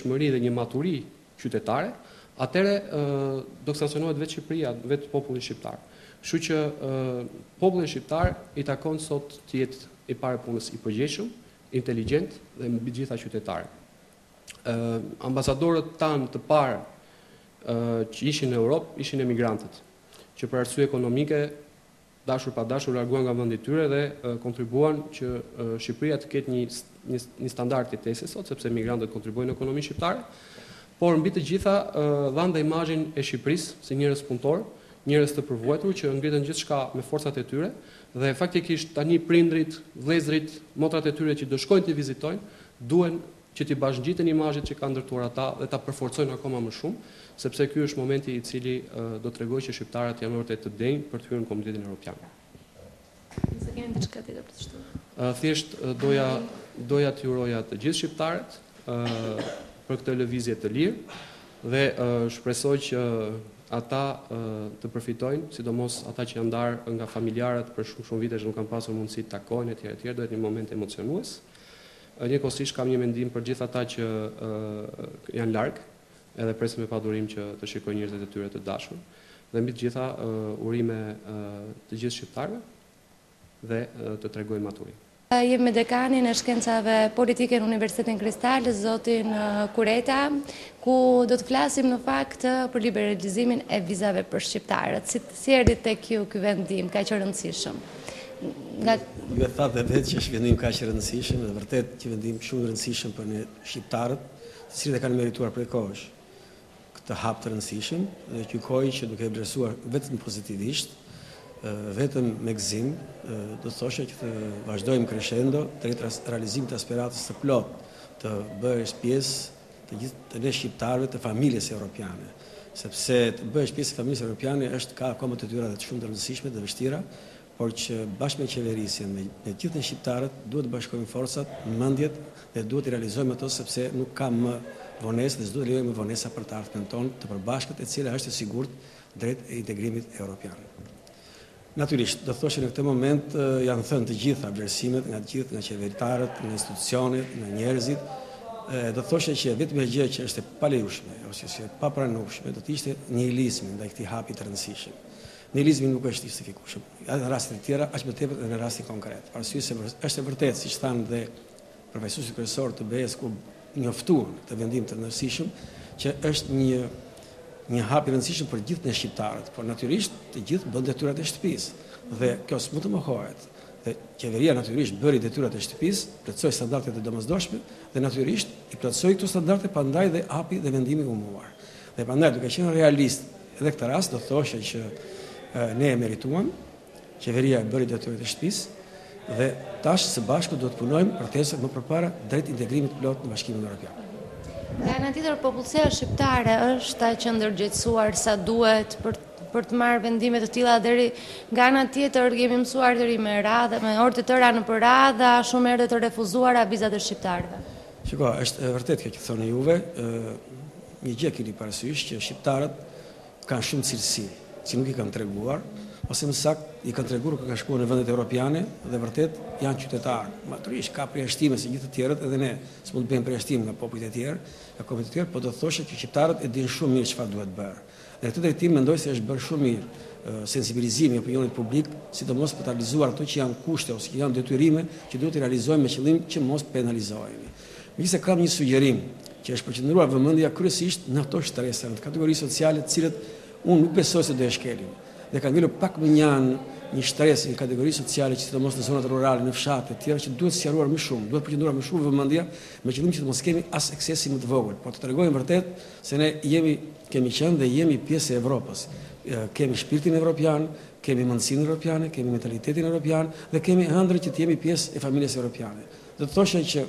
përgjegjshmëri dhe një maturi qytetare, atëre do të sancionohet vetë Shqipëria, vetë populli shqiptar. Kështu që populli shqiptar i takon sot të jetë i parë punës i përgjegjshëm, inteligjent dhe mbi gjitha qytetarë. Ambasadorët tanë të parë që ishin në Europë, ishin emigrantët, që për arsye ekonomike, dashur pa dashur, larguan nga vendi i tyre dhe kontribuan që Shqipëria të ketë një standard jetese sot, sepse emigrantët kontribuojnë në ekonominë shqiptare, por mbi të gjitha dhanë dhe imazhin e Shqipërisë si njerëz punëtor, njerëz të përvojtur që ngritën gjithçka me forcat e tyre dhe faktikisht tani prindrit, vëllezërit, motrat e tyre që do shkojnë të vizitojnë, duhen që t'i bashngjiten imazhet që kanë ndërtuar ata dhe ta përforcojnë akoma më shumë, sepse ky është momenti i cili do t'rregojë që shqiptarët janë vërtet të denj për të hyrë në Komunitetin Evropian. Nëse keni diçka tjetër për të shtuar. Thjesht doja t'ju uroja të gjithë shqiptarët për këtë lëvizje të lirë dhe shpresoj që ata të përfitojnë, sidomos ata që janë ndarë nga familjarët për shumë vite që nuk kanë pasur mundësi të takojnë etj. Do jetë një moment emocionues. Njëkohësisht kam një mendim për gjithë ata që janë larg, edhe presim me padurim që të shikojnë njerëzit e tyre të dashur. Dhe mbi të gjitha urime të gjithë shqiptarëve dhe të tregojnë maturin. Jemi me dekanin e shkencave politike në Universitetin Kristal, zotin Kureta, ku do të flasim në fakt për liberalizimin e vizave për shqiptarët. Si erdhi tek ju ky vendim kaq i rëndësishëm? Ju e thatë dhe vetë që është vendim kaq i rëndësishëm, dhe vërtet që vendim shumë i rëndësishëm për ne shqiptarët, të cilët e kanë merituar prej kohësh këtë hap të rëndësishëm, dhe gjykoj që duke e vlerësuar vetëm pozitivisht, vetëm me gëzim, do të thoshe që të vazhdojmë crescendo drejt realizimit të aspiratës të plot të bëhesh pjesë të gjithë të ne shqiptarëve të familjes europiane, sepse të bëhesh pjesë të familjes europiane ka akoma detyra të shumë të rëndësishme dhe vështira, por që bashkë me qeverisjen, me gjithë ne shqiptarët, duhet të bashkojmë forcat, mendjet dhe duhet të realizojmë ato sepse nuk ka më vonesë dhe s'duhet të lejojmë vonesa për të ardhmen tonë të përbashkët e cila është e sigurt drejt integrimit europian. Natyrisht, do thoshe në këtë moment janë thënë të gjitha vlerësimet nga gjithë, nga qeveritarët, nga institucionet, nga njerëzit. Do thoshe që vetëm gjë që është e palejueshme ose që e papranueshme do të ishte nihilizmi ndaj këtij hapi të rëndësishëm. Nihilizmi nuk është justifikueshëm. Në rastet e tjera, aq më tepër edhe në rastin konkret. Arsye se është e vërtetë, siç thanë dhe profesorët kryesor të BE-s ku njoftuan këtë vendim të rëndësishëm, që është një hap i rëndësishëm për gjithë ne shqiptarët, por natyrisht të gjithë bën detyrat e shtëpisë. Dhe kjo s'mund të mohohet. Dhe qeveria natyrisht bëri detyrat e shtëpisë, plotësoi standardet e domosdoshme dhe natyrisht i plotësoi këto standarde pandaj dhe hapi dhe vendimi i humbur. Dhe prandaj duke qenë realist, edhe këtë rast do thoshe që ne e merituam, qeveria bëri detyrat e shtëpisë dhe tash së bashku do të punojmë për të ecur më përpara drejt integrimit plot në Bashkimin Evropian. Nga ana tjetër, popullsia shqiptare është ai që ndërgjegjësuar sa duhet për të marrë vendime të tilla deri nga ana tjetër kemi mësuar deri me radhë, me orë të tëra në radhë, shumë herë të refuzuara vizat e shqiptarëve. Shiko, është vërtet kjo që thoni juve, një gjë keni parasysh që shqiptarët kanë shumë cilësi, që nuk i kanë treguar, ose më saktë i kanë treguar kur kanë shkuar në vendet europiane dhe vërtet janë qytetarë. Natyrisht ka përjashtime si gjithë të tjerët, edhe ne s'mund të bëjmë përjashtim nga popujt e tjerë, nga komunitetet e tjerë, por do të thoshe që shqiptarët e dinë shumë mirë çfarë duhet bërë. Dhe në këtë drejtim mendoj se është bërë shumë mirë sensibilizimi i opinionit publik, sidomos për të realizuar ato që janë kushte ose që janë detyrime që duhet të realizojmë me qëllim që mos penalizohemi. Megjithëse kam një sugjerim që është përqendruar vëmendja kryesisht në ato shtresa, në kategori sociale të cilët unë nuk besoj se do e shkelim. Dhe ka ngelur pak më një shtresë në kategori sociale që sidomos në zonat rurale, në fshatet e tjera që duhet sqaruar më shumë, duhet përqendruar më shumë vëmendja me qëllim që të mos kemi as eksesi më të vogël, por të tregojmë vërtet se ne kemi qenë dhe jemi pjesë e Evropës. Kemi shpirtin evropian, kemi mundësinë evropiane, kemi mentalitetin evropian dhe kemi ëndrrën që të jemi pjesë e familjes evropiane. Do të thoshe që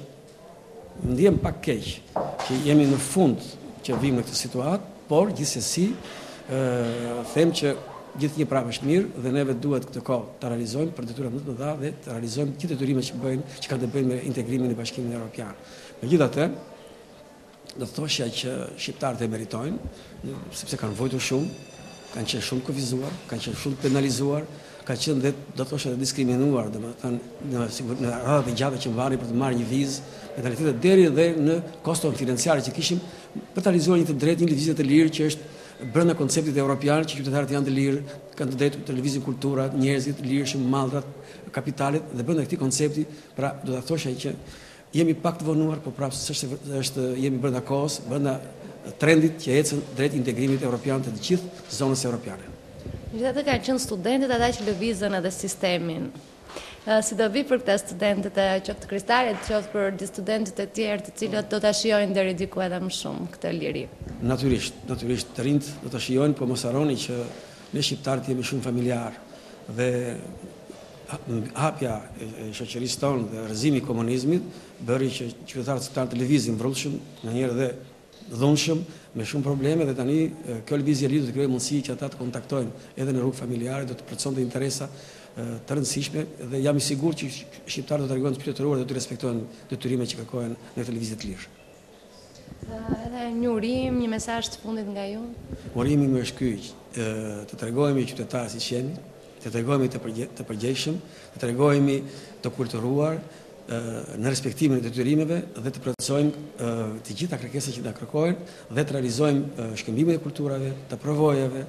ndiem pak keq që jemi në fund që vim në këtë situatë, por gjithsesi them që gjithnjë prapë është mirë dhe neve duhet këtë kohë të realizojmë për detyrat më të mëdha dhe të realizojmë gjithë detyrimet që kanë të bëjnë me integrimin e Bashkimit Evropian. Megjithatë, do të thoshja që shqiptarët e meritojnë, sepse kanë vojtur shumë, kanë qenë shumë kufizuar, kanë qenë shumë penalizuar, ka qenë dhe do të thoshë diskriminuar, domethënë në radhat e gjata që mbanin për të marrë një vizë, mentalitetet deri dhe në koston financiare që kishim për të realizuar një të drejtë, një lëvizje të lirë që është brenda konceptit evropian, që qytetarët janë të lirë, kanë të drejtë të lëvizin kultura, njerëzit të lirshëm, mallrat, kapitalet, dhe brenda këtij koncepti, pra do ta thosha që jemi pak të vonuar, por prapë është jemi brenda kohës, brenda trendit që ecën drejt integrimit evropian të gjithë zonës europiane. Gjithatë kanë qenë studentët ata që lëvizën edhe sistemin. Si do vi për këta studentët e qoftë kristalet, qoftë për studentët e tjerë të cilët do ta shijojnë deri diku edhe më shumë këtë liri? Natyrisht, të rinjt do ta shijojnë, po mos harroni që ne shqiptarët jemi shumë familjar dhe hapja e shoqërisë tonë dhe rrëzimi i komunizmit bëri që qytetarët të lëvizin vrullshëm, ndonjëherë dhe dhunshëm, me shumë probleme, dhe tani kjo lëvizje lidur të krijojë mundësi që ata të kontaktojnë edhe në rrugë familjare, do të plotësonte interesa të rëndësishme, dhe jam i sigurt që shqiptarët do të tregojnë të shpirtëruar dhe të respektojnë detyrimet që kërkohen në këtë lëvizje të lirë. Edhe një urim, një mesazh të fundit nga ju? Urimi më është ky, të tregojmë qytetarë siç jemi, të tregojmë të përgjegjshëm, të tregojmë të kulturuar në respektimin e detyrimeve dhe të plotësojmë të gjitha kërkesat që na kërkohen dhe të realizojmë shkëmbimin e kulturave, të provojave,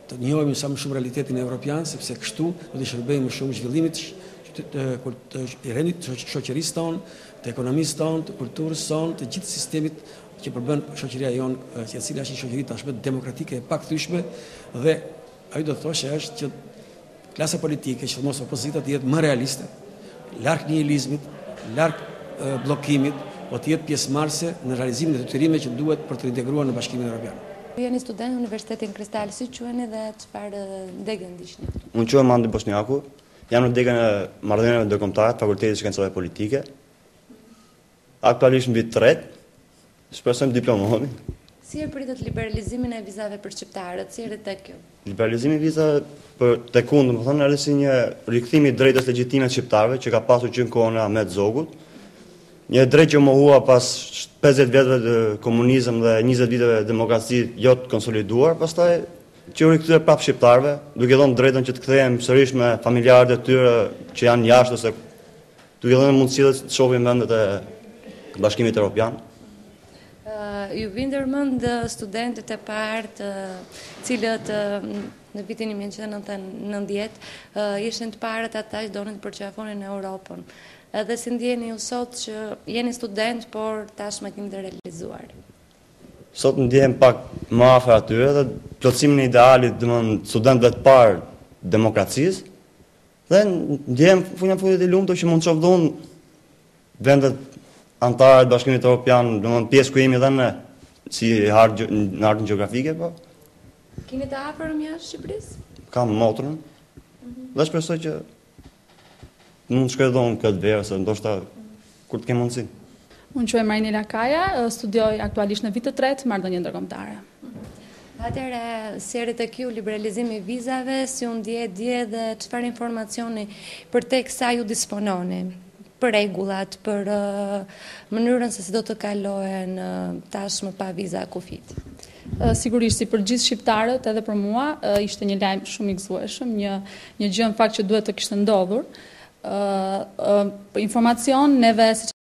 të njohim sa më shumë realitetin evropian, sepse kështu do të shërbejmë më shumë zhvillimit të rendit të shoqërisë tonë, të ekonomisë tonë, të kulturës tonë, të gjithë sistemit që përbën shoqëria jonë, e cila është një shoqëri tashmë demokratike e pakthyeshme, dhe ajo do të thoshë është që klasa politike, që mos opozita, të jetë më realiste, larg nihilizmit, larg bllokimit, po të jetë pjesëmarrëse në realizimin e detyrimeve që duhet për të integruar në Bashkimin Evropian. Jeni student në Universitetin Kristal, si quheni dhe çfarë degë ndiqni? Unë quhem Mandi Bosniaku, jam në degën e marrëdhënieve ndërkombëtare të Fakultetit Shkencave Politike. Aktualisht në vit 3, shpresojmë diplomohemi. Si e pritet liberalizimin e vizave për shqiptarët? Si erdhi tek kjo? Liberalizimi i vizave tek unë, domethënë, është si një rikthim i drejtës legjitime të shqiptarëve që ka pasur që në kohën e Ahmet Zogut. Një drejtë që mohua pas 50 vjetëve të komunizëm dhe 20 viteve demokraci jo të konsoliduar, pastaj që u rikthyer prapë shqiptarëve, duke dhënë drejtën që të kthehemi sërish me familjarët e tyre që janë jashtë, ose duke dhënë mundësinë të shohin vendet e Bashkimit Evropian. Ju vjen ndërmend studentët e parë të cilët në vitin 1990 ishin të parët ata që donin të përqafonin Europën. Edhe si ndjeni ju sot që jeni student, por tashmë keni të realizuar? Sot ndjehem pak më afër atyre dhe plotësimin e idealit, domethënë studentëve të parë demokracisë, dhe ndjehem fundit i lumtur që mund të shoh dhun vendet antarë të Bashkimit Evropian, domethënë pjesë ku jemi edhe ne, si në ardhmën gjeografike, po. Keni të afër jashtë Shqipërisë? Kam motrën, dhe shpresoj që mund të shkoj dhon këtë verë, se ndoshta kur të kem mundësi. Unë quhem Marinela Kaja, studioj aktualisht në vit të 3 marrëdhënie ndërkombëtare. Atëherë, si erdhi tek ju liberalizimi i vizave, si u ndje dhe çfarë informacioni përteksa ju dispononi për rregullat, për mënyrën se si do të kalohen tashmë pa viza kufit? Sigurisht, si për gjithë shqiptarët, edhe për mua, ishte një lajm shumë i gëzueshëm, një gjë në fakt që duhet të kishte ndodhur. Informacion neve, siç